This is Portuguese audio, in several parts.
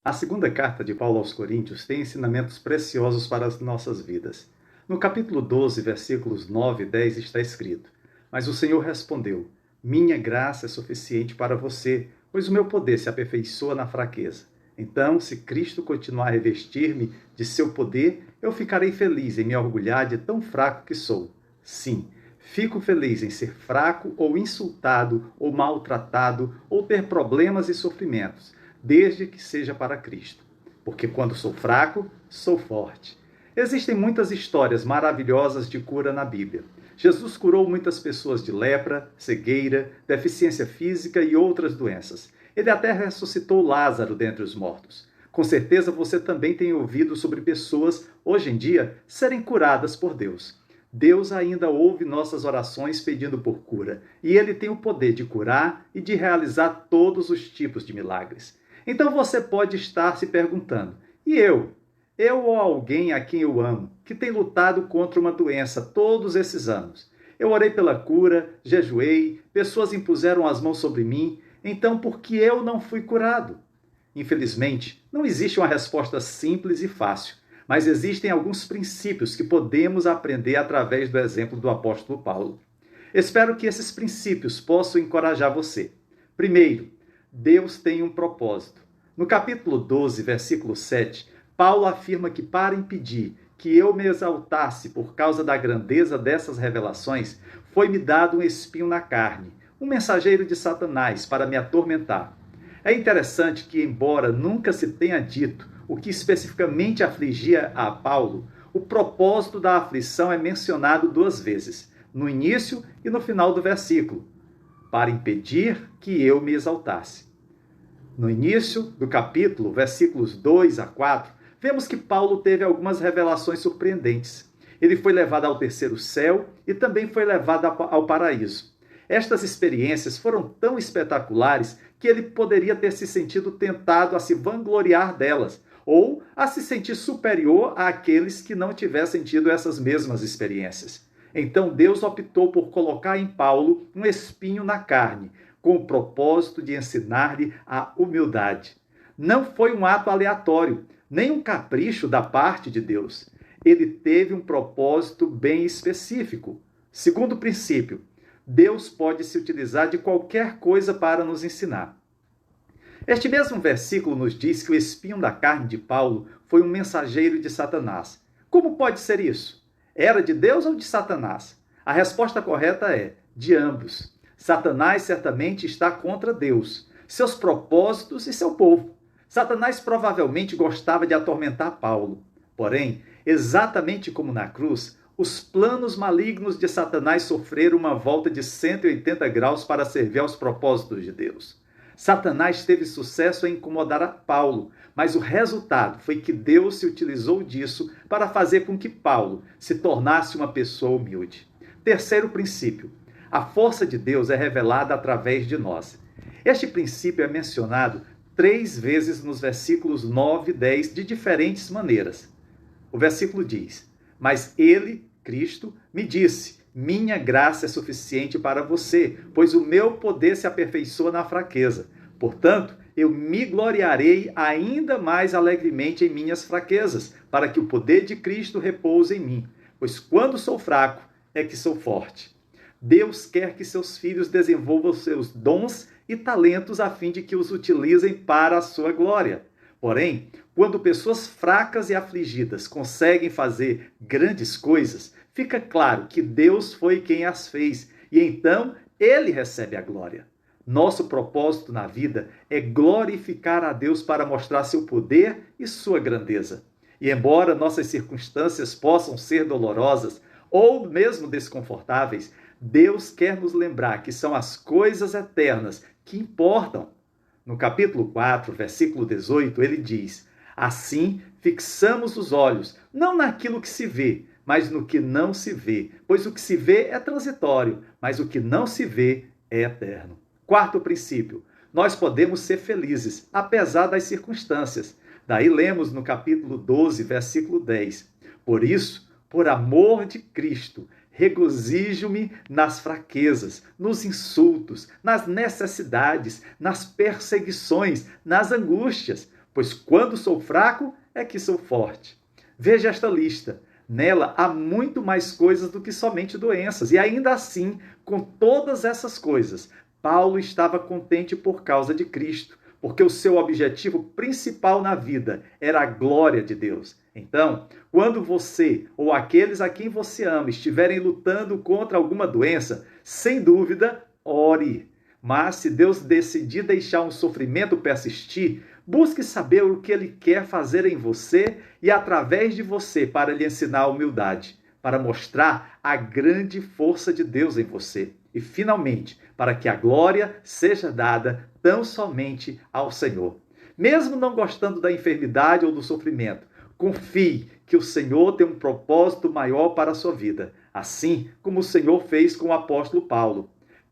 A segunda carta de Paulo aos Coríntios tem ensinamentos preciosos para as nossas vidas. No capítulo 12, versículos 9 e 10 está escrito: Mas o Senhor respondeu: Minha graça é suficiente para você, pois o meu poder se aperfeiçoa na fraqueza. Então, se Cristo continuar a revestir-me de seu poder, eu ficarei feliz em me orgulhar de tão fraco que sou. Sim, fico feliz em ser fraco ou insultado ou maltratado ou ter problemas e sofrimentos, desde que seja para Cristo. Porque quando sou fraco, sou forte. Existem muitas histórias maravilhosas de cura na Bíblia. Jesus curou muitas pessoas de lepra, cegueira, deficiência física e outras doenças. Ele até ressuscitou Lázaro dentre os mortos. Com certeza você também tem ouvido sobre pessoas, hoje em dia, serem curadas por Deus. Deus ainda ouve nossas orações pedindo por cura, e Ele tem o poder de curar e de realizar todos os tipos de milagres. Então você pode estar se perguntando: e eu? Eu ou alguém a quem eu amo, que tem lutado contra uma doença todos esses anos? Eu orei pela cura, jejuei, pessoas impuseram as mãos sobre mim, então por que eu não fui curado? Infelizmente, não existe uma resposta simples e fácil, mas existem alguns princípios que podemos aprender através do exemplo do apóstolo Paulo. Espero que esses princípios possam encorajar você. Primeiro, Deus tem um propósito. No capítulo 12, versículo 7, Paulo afirma que para impedir que eu me exaltasse por causa da grandeza dessas revelações, foi-me dado um espinho na carne, um mensageiro de Satanás para me atormentar. É interessante que, embora nunca se tenha dito o que especificamente afligia a Paulo, o propósito da aflição é mencionado duas vezes, no início e no final do versículo, para impedir que eu me exaltasse. No início do capítulo, versículos 2 a 4, vemos que Paulo teve algumas revelações surpreendentes. Ele foi levado ao terceiro céu e também foi levado ao paraíso. Estas experiências foram tão espetaculares que ele poderia ter se sentido tentado a se vangloriar delas, ou a se sentir superior àqueles que não tivessem tido essas mesmas experiências. Então Deus optou por colocar em Paulo um espinho na carne, com o propósito de ensinar-lhe a humildade. Não foi um ato aleatório, nem um capricho da parte de Deus. Ele teve um propósito bem específico. Segundo princípio, Deus pode se utilizar de qualquer coisa para nos ensinar. Este mesmo versículo nos diz que o espinho da carne de Paulo foi um mensageiro de Satanás. Como pode ser isso? Era de Deus ou de Satanás? A resposta correta é de ambos. Satanás certamente está contra Deus, seus propósitos e seu povo. Satanás provavelmente gostava de atormentar Paulo. Porém, exatamente como na cruz, os planos malignos de Satanás sofreram uma volta de 180 graus para servir aos propósitos de Deus. Satanás teve sucesso em incomodar a Paulo, mas o resultado foi que Deus se utilizou disso para fazer com que Paulo se tornasse uma pessoa humilde. Terceiro princípio: a força de Deus é revelada através de nós. Este princípio é mencionado 3 vezes nos versículos 9 e 10 de diferentes maneiras. O versículo diz: Mas ele, Cristo, me disse: Minha graça é suficiente para você, pois o meu poder se aperfeiçoa na fraqueza. Portanto, eu me gloriarei ainda mais alegremente em minhas fraquezas, para que o poder de Cristo repouse em mim. Pois quando sou fraco, é que sou forte. Deus quer que seus filhos desenvolvam seus dons e talentos a fim de que os utilizem para a sua glória. Porém, quando pessoas fracas e afligidas conseguem fazer grandes coisas, fica claro que Deus foi quem as fez e então Ele recebe a glória. Nosso propósito na vida é glorificar a Deus para mostrar seu poder e sua grandeza. E embora nossas circunstâncias possam ser dolorosas ou mesmo desconfortáveis, Deus quer nos lembrar que são as coisas eternas que importam. No capítulo 4, versículo 18, ele diz: Assim fixamos os olhos, não naquilo que se vê, mas no que não se vê. Pois o que se vê é transitório, mas o que não se vê é eterno. Quarto princípio: nós podemos ser felizes, apesar das circunstâncias. Daí lemos no capítulo 12, versículo 10. Por isso, por amor de Cristo, regozijo-me nas fraquezas, nos insultos, nas necessidades, nas perseguições, nas angústias, pois quando sou fraco é que sou forte. Veja esta lista. Nela há muito mais coisas do que somente doenças. E ainda assim, com todas essas coisas, Paulo estava contente por causa de Cristo, porque o seu objetivo principal na vida era a glória de Deus. Então, quando você ou aqueles a quem você ama estiverem lutando contra alguma doença, sem dúvida, ore. Mas se Deus decidir deixar um sofrimento persistir, busque saber o que Ele quer fazer em você e através de você para lhe ensinar a humildade, para mostrar a grande força de Deus em você. E, finalmente, para que a glória seja dada tão somente ao Senhor. Mesmo não gostando da enfermidade ou do sofrimento, confie que o Senhor tem um propósito maior para a sua vida, assim como o Senhor fez com o apóstolo Paulo.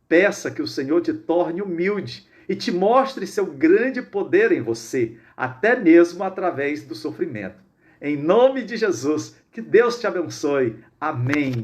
Peça que o Senhor te torne humilde e te mostre seu grande poder em você, até mesmo através do sofrimento. Em nome de Jesus, que Deus te abençoe. Amém.